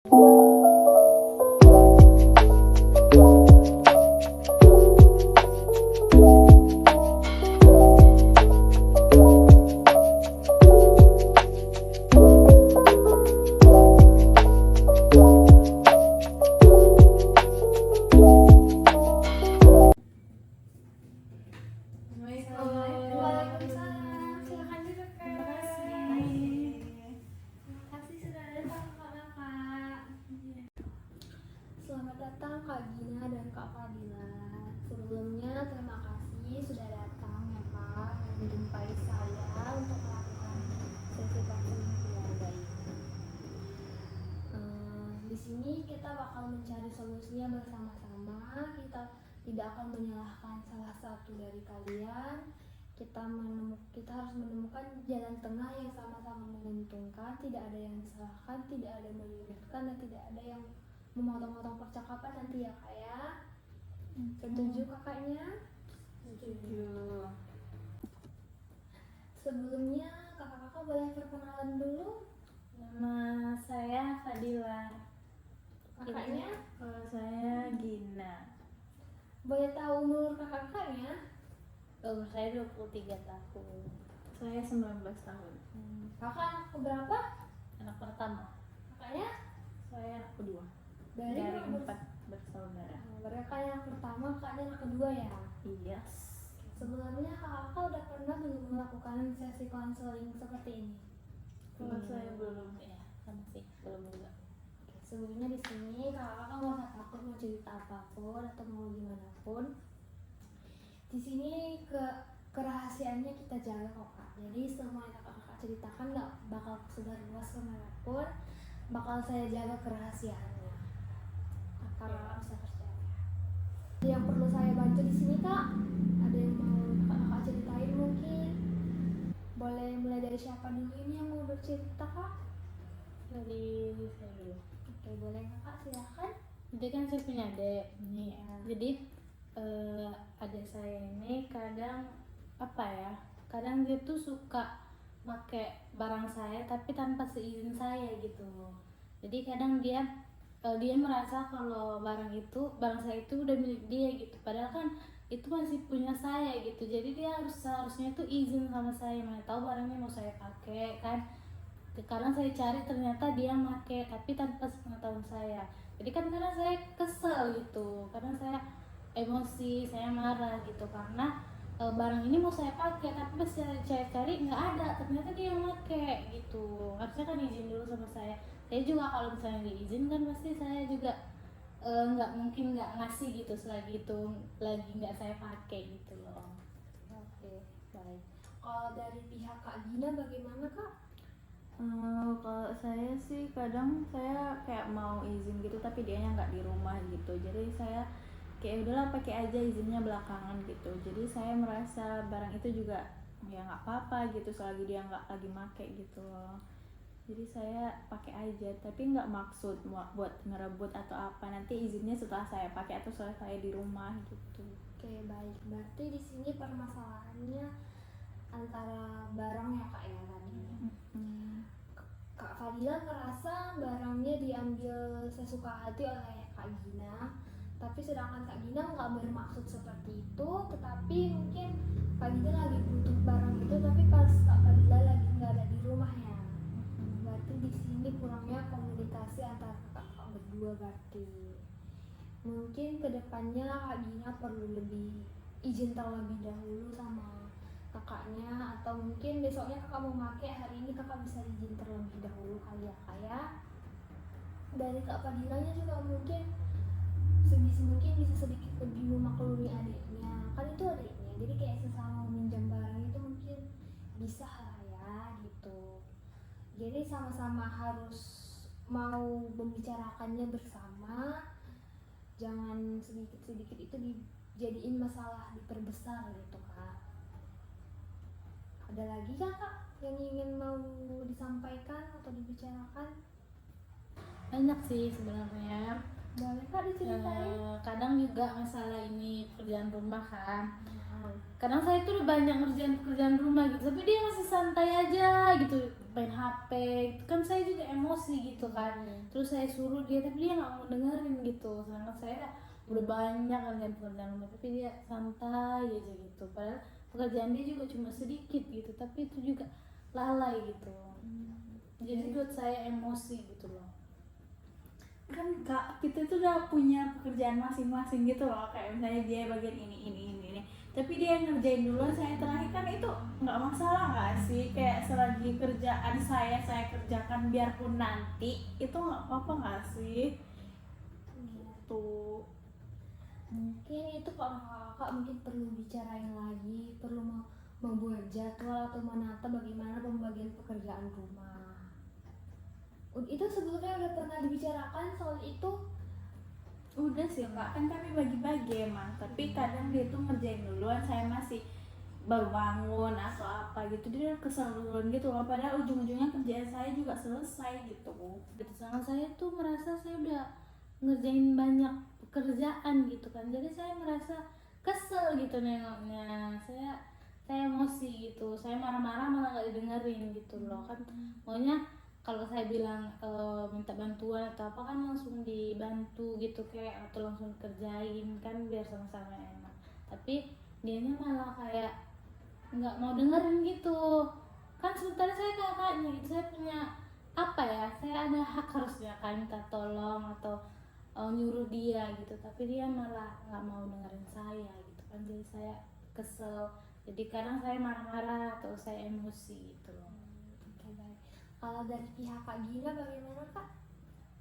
Waalaikumsalam. Silakan duduk, Kak. Terima kasih. Terima kasih sudah datang, Kakak. Selamat datang Kak Gina dan Kak Fadila. Sebelumnya terima kasih sudah datang ya Kak dan menjumpai saya untuk melakukan sesi konseling keluarga ini. Di sini kita bakal mencari solusinya bersama-sama. Kita tidak akan menyalahkan salah satu dari kalian. Kita harus menemukan jalan tengah yang sama-sama menguntungkan. Tidak ada yang disalahkan, tidak ada yang menyudutkan, dan tidak ada yang memotong-motong percakapan nanti ya Kak ya. Setuju kakaknya? Setuju. Sebelumnya kakak-kakak boleh perkenalan dulu. Nama saya Fadila. Kakaknya Kalau saya Gina. boleh tahu umur kakak-kakaknya? Umur saya 23 tahun. Saya 19 tahun. Kakak anak keberapa? Anak pertama. Kakaknya? Saya anak kedua. Dari Dari nomor- 4 bersaudara. Mereka yang pertama, kakaknya anak kedua ya. Iya. Sebelumnya kakak udah pernah belum melakukan sesi konseling seperti ini? Kalau saya belum ya, sama sih belum juga. Sebelumnya di sini kakak nggak usah takut mau cerita apapun atau mau gimana pun. Di sini kerahasiaannya kita jaga kok Kak. Jadi semua yang kakak ceritakan nggak bakal sebar luas kemanapun. Bakal saya jaga kerahasiaannya. Kakak bisa percaya. Yang perlu saya bantu di sini Kak, ada yang mau kakak ceritain mungkin? Boleh mulai dari siapa dulu ini yang mau bercerita Kak? Dari saya dulu. Oke, boleh Kakak silakan. Jadi kan saya punya adik nih. Ya. Jadi adik saya ini kadang apa ya? Kadang dia tuh suka pakai barang saya tapi tanpa seizin saya gitu. Jadi kadang dia merasa kalau barang saya itu udah milik dia gitu. Padahal kan itu masih punya saya gitu. Jadi dia seharusnya tuh izin sama saya, mana tahu barangnya mau saya pakai kan. Sekarang saya cari ternyata dia pakai tapi tanpa sepengetahuan saya. Jadi kan karena saya kesel gitu, karena saya emosi, saya marah gitu karena barang ini mau saya pakai tapi pas saya cari nggak ada, ternyata dia yang pakai gitu. Harusnya kan izin dulu sama saya. Saya juga kalau misalnya diizinkan pasti saya juga nggak mungkin nggak ngasih gitu selagi itu lagi nggak saya pakai gitu loh. Oke, baik. Kalau dari pihak Kak Gina bagaimana Kak? Kalau saya sih kadang saya kayak mau izin gitu tapi dianya nggak di rumah gitu, jadi saya kayak udahlah pakai aja, izinnya belakangan gitu. Jadi saya merasa barang itu juga ya nggak apa-apa gitu selagi dia nggak lagi make gitu loh. Jadi saya pakai aja tapi nggak maksud buat ngerebut atau apa, nanti izinnya setelah saya pakai atau setelah saya di rumah gitu. Oke, baik. Berarti di sini permasalahannya antara barang ya Kak ya tadi. Kak Fadila ngerasa barangnya diambil sesuka hati oleh Kak Gina, tapi sedangkan Kak Gina nggak bermaksud seperti itu, tetapi mungkin Kak Gina lagi butuh barang itu, tapi pas Kak Fadila lagi nggak ada di rumahnya. Berarti di sini kurangnya komunikasi antara kakak berdua berarti. Mungkin kedepannya Kak Gina perlu lebih izin terlebih dahulu sama kakaknya, atau mungkin besoknya kakak mau pakai, hari ini kakak bisa izin terlebih dahulu kali ya Kak ya. Dari Kak Fadilanya juga mungkin sebisa mungkin bisa sedikit lebih memaklumi adiknya, kan itu adiknya, jadi kayak sesama meminjam barang itu mungkin bisa lah ya gitu. Jadi sama-sama harus mau membicarakannya bersama, jangan sedikit-sedikit itu dijadiin masalah diperbesar gitu Kak. Ada lagi Kak yang ingin mau disampaikan atau dibicarakan? Banyak sih sebenarnya. Boleh Kak diceritain? Kadang juga masalah ini pekerjaan rumah kan, kadang saya tuh udah banyak ngerjain pekerjaan rumah gitu tapi dia masih santai aja gitu main HP gitu. Kan saya juga emosi gitu kan, terus saya suruh dia tapi dia nggak mau dengerin gitu, sedangkan saya udah banyak ngerjain pekerjaan rumah tapi dia santai aja gitu, padahal pekerjaan dia juga cuma sedikit gitu tapi itu juga lalai gitu. Jadi buat saya emosi gitu loh. Kan kak, kita tuh udah punya pekerjaan masing-masing gitu loh, kayak misalnya dia bagian ini, tapi dia yang ngerjain duluan, saya terakhir, kan itu nggak masalah nggak sih? Kayak selagi kerjaan saya kerjakan biarpun nanti itu nggak apa-apa nggak sih? Gitu. Mungkin itu kakak mungkin perlu bicarain lagi, perlu membuat jadwal atau menata bagaimana pembagian pekerjaan rumah. Itu sebelumnya udah pernah dibicarakan soal itu? Udah sih kak, kan kami bagi-bagi emang, tapi kadang dia tuh ngerjain duluan, saya masih baru bangun atau apa gitu, dia kesel duluan gitu loh, padahal ujung-ujungnya kerjaan saya juga selesai gitu. Sedangkan saya tuh merasa saya udah ngerjain banyak pekerjaan gitu kan, jadi saya merasa kesel gitu nengoknya, saya emosi gitu, saya marah-marah malah nggak didengerin gitu loh kan. Maunya kalau saya bilang minta bantuan atau apa kan langsung dibantu gitu kayak, atau langsung kerjain kan biar sama-sama enak, tapi dianya malah kayak nggak mau dengerin gitu kan. Sementara saya kakaknya gitu, saya punya apa ya, saya ada hak harusnya kan minta tolong atau nyuruh dia gitu, tapi dia malah nggak mau dengerin saya gitu kan, jadi saya kesel, jadi kadang saya marah-marah atau saya emosi gitu loh. Oke, baik. Kalau dari pihak Kak Gina bagaimana Kak?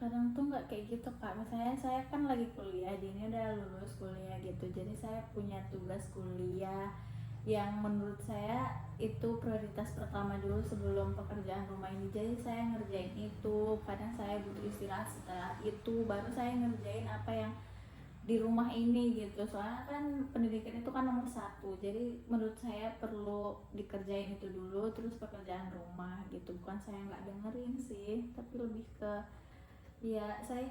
Kadang tuh nggak kayak gitu kak, misalnya saya kan lagi kuliah, dia ini udah lulus kuliah gitu, jadi saya punya tugas kuliah yang menurut saya itu prioritas pertama dulu sebelum pekerjaan rumah ini, jadi saya ngerjain itu, kadang saya butuh istirahat, setelah itu baru saya ngerjain apa yang di rumah ini gitu, soalnya kan pendidikan itu kan nomor satu, jadi menurut saya perlu dikerjain itu dulu terus pekerjaan rumah gitu. Bukan saya nggak dengerin sih, tapi lebih ke ya saya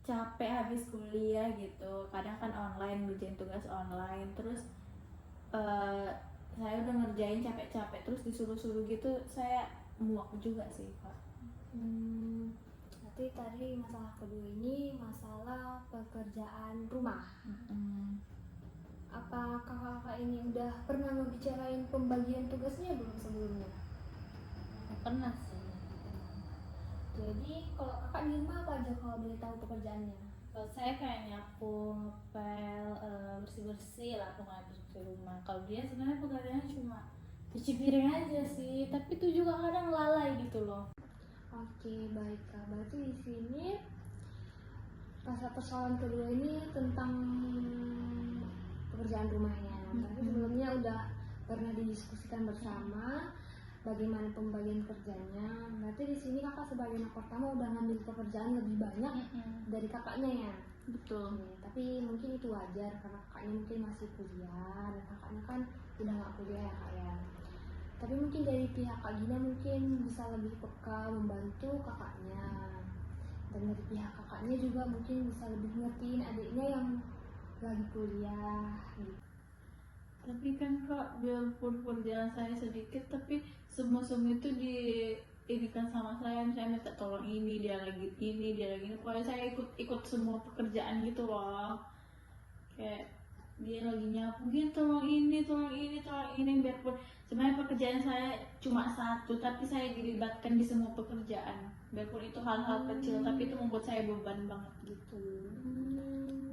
capek habis kuliah gitu, kadang kan online, ngerjain tugas online, terus saya udah ngerjain capek-capek terus disuruh-suruh gitu, saya muak juga sih Pak. Berarti tadi masalah kedua ini masalah pekerjaan rumah. Apa kakak-kakak ini udah pernah ngebicarain pembagian tugasnya belum sebelumnya? Nggak pernah sih. Jadi kalau kakak di rumah apa aja kalau boleh tahu pekerjaannya? Kalau saya kayak nyapu, ngepel, bersih-bersih lah pokoknya bersih rumah. Kalau dia sebenarnya pekerjaannya cuma cuci piring aja sih, tapi itu juga kadang lalai gitu loh. Oke, baik Kak. Berarti di sini persoalan kedua ini tentang pekerjaan rumahnya. Tapi sebelumnya udah pernah didiskusikan bersama bagaimana pembagian kerjanya. Berarti di sini kakak sebagai anak pertama udah ngambil pekerjaan lebih banyak dari kakaknya ya. Betul. Oke, tapi mungkin itu wajar karena kakaknya mungkin masih kuliah dan kakaknya kan udah nggak kuliah ya kak ya. Tapi mungkin dari pihak Kak Gina mungkin bisa lebih peka membantu kakaknya, dan dari pihak kakaknya juga mungkin bisa lebih ngertiin adiknya yang lagi kuliah gitu. Tapi kan kak, biarpun pekerjaan saya sedikit tapi semua itu diinikan sama saya, misalnya minta tolong ini, dia lagi ini, pokoknya saya ikut semua pekerjaan gitu loh, kayak dia lagi nyapu gini, tolong ini, biarpun sebenarnya pekerjaan saya cuma satu tapi saya dilibatkan di semua pekerjaan, biarpun itu hal-hal kecil tapi itu membuat saya beban banget gitu.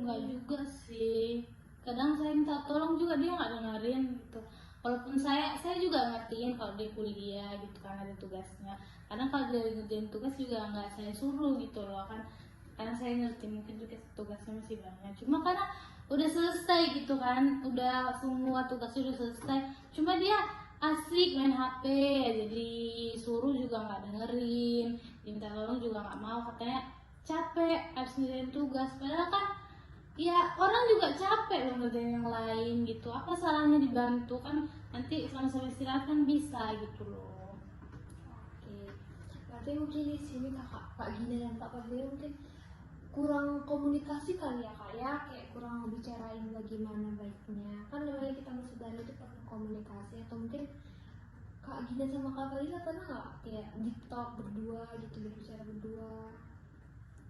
Enggak juga sih, kadang saya minta tolong juga dia nggak dengerin gitu, walaupun saya juga ngertiin kalau dia kuliah gitu kan ada tugasnya, kadang kalau dia ngerjain tugas juga nggak saya suruh gitu loh kan, karena saya ngerti mungkin juga tugasnya masih banyak, cuma karena udah selesai gitu kan, udah semua tugasnya udah selesai, cuma dia asik main HP, jadi suruh juga nggak dengerin, minta tolong juga nggak mau, katanya capek harus ngerjain tugas, padahal kan ya orang juga capek loh ngerjain yang lain gitu, apa salahnya dibantu kan, nanti sama-sama istirahat kan bisa gitu loh. Oke, berarti mungkin di sini Kak Gina dan Kak Fadli mungkin kurang komunikasi kali ya kak ya, kayak kurang bicarain bagaimana baiknya. Kan namanya kita bersaudara itu perlu komunikasi, atau mungkin Kak Gina sama Kak Kalila pernah nggak kayak deep talk berdua gitu, berbicara berdua?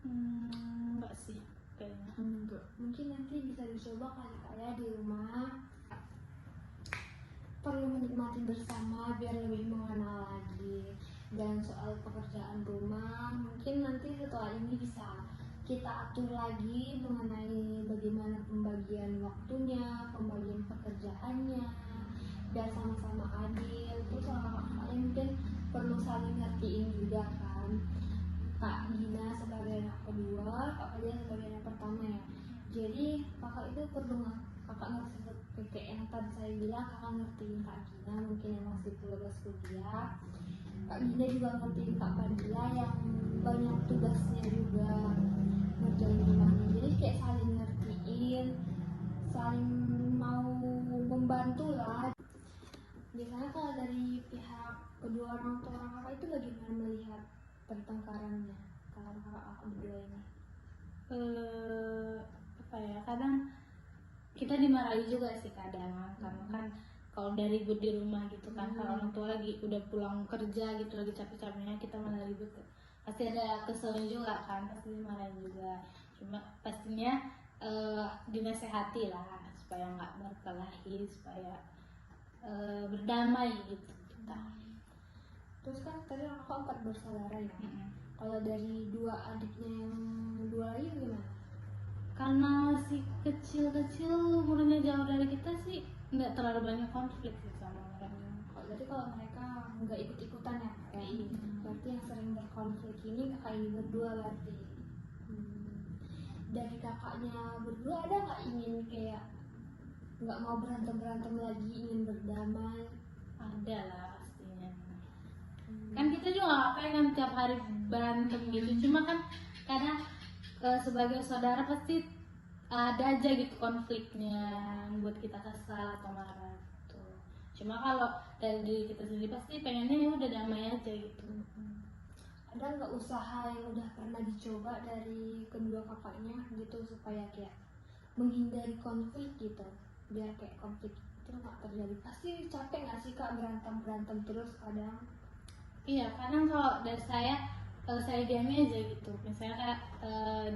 Enggak sih kayaknya. Enggak. Mungkin nanti bisa dicoba kali kak ya di rumah, perlu menikmati bersama biar lebih mengenal lagi. Dan soal pekerjaan rumah mungkin nanti setelah ini bisa kita atur lagi mengenai bagaimana pembagian waktunya, pembagian pekerjaannya, biar sama-sama adil. Terus kakak-kakaknya mungkin perlu saling ngertiin juga kan, Kak Gina sebagai anak kedua, Kak Kalia sebagai anak pertama ya. Jadi kakak itu perlu kakak ngerti kayak yang tadi saya bilang, kakak ngertiin Kak Gina mungkin yang masih lulus kuliah, Kak Gina juga ngertiin Kak Fadila yang banyak tugasnya juga ngerjain rumahnya. Jadi kayak saling ngertiin, saling mau membantu lah. Biasanya kalau dari pihak kedua orang tua kakak itu bagaimana melihat pertengkarannya kakak berdua ini? Apa ya, kadang kita dimarahi juga sih kadang, karena kan kalau udah ribut di rumah gitu kan, kalau orang tua lagi udah pulang kerja gitu, lagi capek-capeknya kita malah ribut, pasti ada keselnya juga kan, pasti dimarahin juga. Cuma pastinya dinasehati lah supaya nggak berkelahi, supaya berdamai gitu kita. Terus kan tadi kakak 4 bersaudara ya. Kalau dari 2 adiknya yang 2 lagi gimana? Karena masih kecil-kecil, umurnya jauh dari kita sih nggak terlalu banyak konflik sih sama mereka. Berarti kalau mereka nggak ikut-ikutan ya kayak berarti yang sering berkonflik ini kakak ini berdua berarti. Dari kakaknya berdua ada nggak ingin kayak nggak mau berantem lagi, ingin berdamai? Ada lah pastinya. Kan kita juga nggak pengen tiap hari berantem gitu, cuma kan kadang sebagai saudara pasti ada aja gitu konfliknya yang buat kita kesal atau marah gitu. Cuma kalau dari diri kita sendiri pasti pengennya ya udah damai aja gitu. Ada nggak usaha yang udah pernah dicoba dari kedua kakaknya gitu supaya kayak menghindari konflik gitu, biar kayak konflik itu nggak terjadi? Pasti capek nggak sih kak berantem terus kadang? Iya, kadang kalau dari saya diamnya aja gitu. Misalnya kayak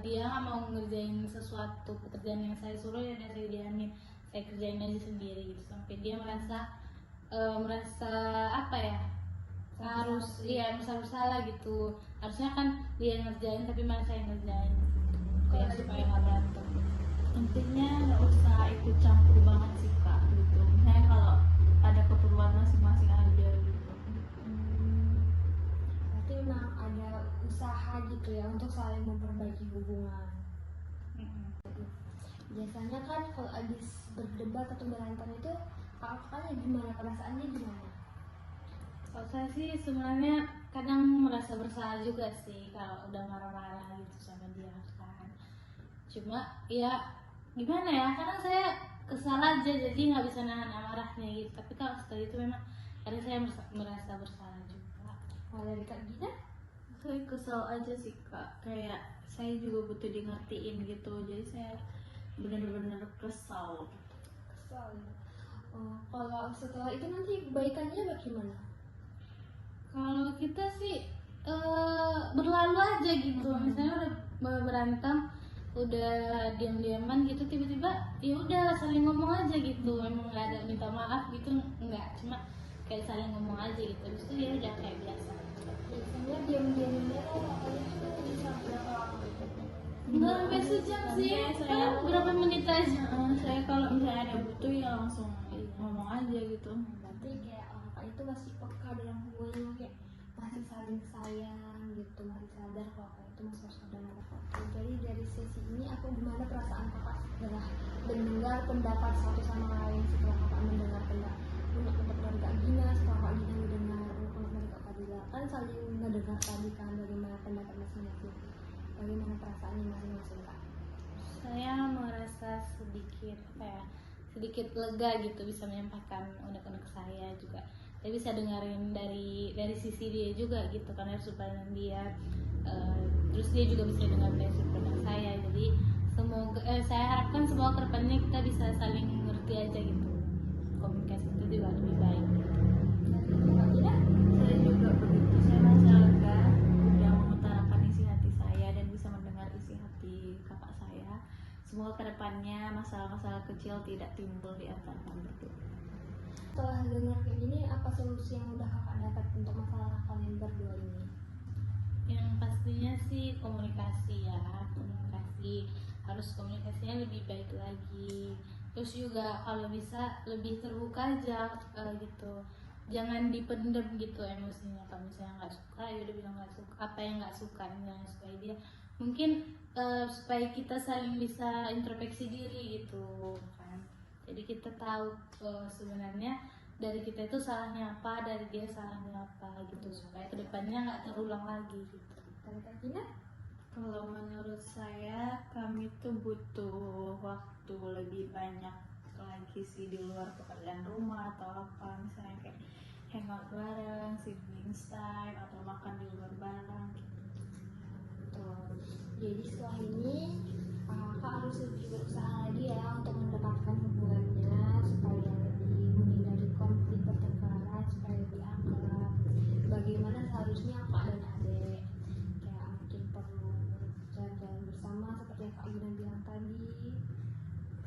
dia nggak mau ngerjain sesuatu pekerjaan yang saya suruh, ya udah saya diamin, saya kerjain aja sendiri gitu, sampai dia merasa apa ya, harus merasa bersalah gitu. Harusnya kan dia ngerjain tapi malah saya ngerjain gitu. Ya, supaya nggak berantem. Intinya nggak usah ikut campur banget sih kak gitu. Misalnya kalau ada keperluan masing-masing aja gitu. Berarti memang ada usaha gitu ya untuk saling memperbaiki hubungan. Biasanya kan kalau habis berdebat atau berantem itu kakaknya gimana, perasaannya gimana? Kalau saya sih sebenarnya kadang merasa bersalah juga sih kalau udah marah-marah gitu sama dia kan. Cuma ya gimana ya, kadang saya kesal aja jadi nggak bisa nahan amarahnya gitu. Tapi kalau setelah itu memang kadang saya merasa bersalah juga. Kalau dari Kak Gina? Saya kesel aja sih kak, kayak saya juga butuh di ngertiin gitu, jadi saya benar-benar kesal. Kesal ya. Kalau setelah itu nanti baikannya bagaimana? Kalau kita sih berlalu aja gitu. Misalnya udah berantem, udah diam-diaman gitu, tiba-tiba ya udah saling ngomong aja gitu. Emang nggak ada minta maaf gitu, nggak, cuma kayak saling ngomong aja gitu. Terus itu ya udah kayak biasa. Biasanya diam-diamnya kakaknya tuh bisa berapa lama? Nggak sampai sejam sih, Saya berapa menit aja. saya kalau misalnya ada butuh ya langsung ngomong aja gitu. Berarti kayak kakak itu masih peka dalam hubungannya, kayak masih saling sayang gitu, masih sadar kalau kakak itu masih saudara. Jadi dari sesi ini aku gimana perasaan kakak setelah mendengar pendapat satu sama lain, setelah kakak mendengar pendapat dari Kak Gina, setelah Kak Gina mendengar pendapat dari Kak Fadila, kan saling mendengar tadi kan bagaimana pendapat masing-masing, bagaimana perasaannya masing-masing kak? Saya merasa sedikit lega gitu, bisa menyampaikan unek-unek saya juga. Saya bisa dengerin dari sisi dia juga gitu, karena harus pandang dia, terus dia juga bisa dengar dari sudut pandang saya saya harapkan semoga kedepannya kita bisa saling ngerti aja gitu, komunikasi itu juga lebih baik. Saya juga begitu, saya merasa lega udah mengutarakan isi hati saya dan bisa mendengar isi hati kakak saya. Semoga kedepannya masalah-masalah kecil tidak timbul di antara kami berdua. Setelah dengar kayak gini, apa solusi yang udah kakak dapat untuk masalah kalian berdua ini? Yang pastinya sih komunikasi ya, komunikasi harus komunikasinya lebih baik lagi. Terus juga kalau bisa lebih terbuka aja gitu, jangan dipendem gitu emosinya. Kalau misalnya nggak suka ya udah bilang nggak suka, apa yang nggak suka jangan sukai dia. Mungkin supaya kita saling bisa introspeksi diri gitu kan. Jadi kita tahu sebenarnya dari kita itu salahnya apa, dari dia salahnya apa gitu, supaya kedepannya nggak terulang lagi gitu. Dari Kak Gina? Kalau menurut saya, kami tuh butuh waktu lebih banyak lagi sih di luar pekerjaan rumah atau apa, misalnya kayak hangout bareng, siblings time, atau makan di luar bareng gitu. Betul. Jadi setelah ini kakak harus lebih berusaha lagi ya untuk mendekatkan hubungannya supaya lebih menghindari konflik pertengkaran, supaya lebih akrab. Bagaimana seharusnya kak dan adik, kayak mungkin perlu jalan-jalan bersama seperti yang kak Gina bilang tadi,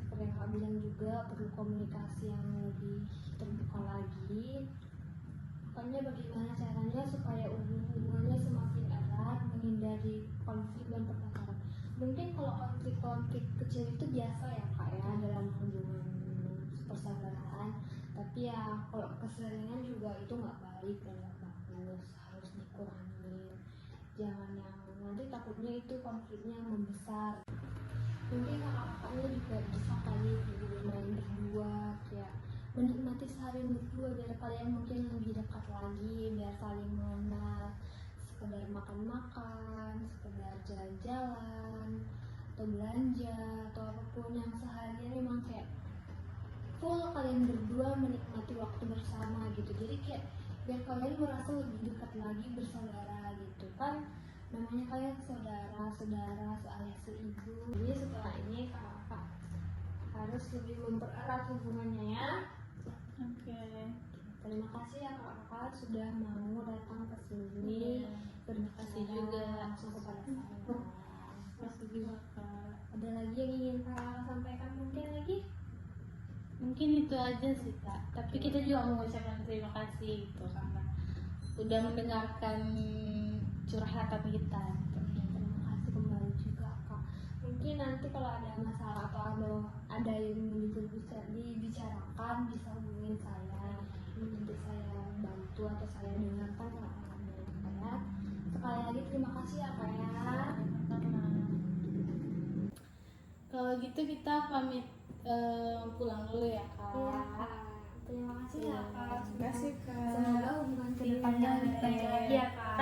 seperti yang kak bilang juga perlu komunikasi yang lebih terbuka lagi. Pokoknya bagaimana caranya supaya hubungannya semakin erat, menghindari konflik dan pertengkaran. Mungkin kalau konflik-konflik kecil itu biasa ya kak ya dalam hubungan persaudaraan, tapi ya kalau keseringan juga itu nggak baik dan nggak bagus, harus dikurangi. Jangan yang nanti takutnya itu konfliknya membesar. Mungkin kakak-kakaknya juga bisa kali main berdua, kayak menikmati seharian berdua biar kalian mungkin lebih dekat lagi, biar saling mengenal, sekedar makan-makan, sekedar jalan-jalan atau belanja atau apapun yang seharian memang kayak full kalian berdua menikmati waktu bersama gitu. Jadi kayak biar kalian merasa lebih dekat lagi bersaudara gitu kan, namanya kalian saudara seayah seibu. Jadi setelah ini kakak harus lebih mempererat hubungannya ya. Oke. Terima kasih ya kakak sudah mau datang ke sini. Terima kasih juga langsung kepada saya. Terima kasih juga Kak. Ada lagi yang ingin kakak sampaikan mungkin lagi? Mungkin itu aja sih kak, tapi kita juga mengucapkan terima kasih gitu karena udah mendengarkan curhatan kita gitu. Terima kasih kembali juga kak. Mungkin nanti kalau ada masalah atau ada yang bisa dibicarakan bisa hubungin saya. Nanti saya bantu atau saya dengarkan curhatannya ya. Sekali lagi terima kasih ya kak ya. Kalau gitu kita pamit pulang dulu ya kak. Iya kak. Terima kasih ya kak. Terima kasih Kak. Semoga hubungan kedepannya lebih baik lagi ya kak.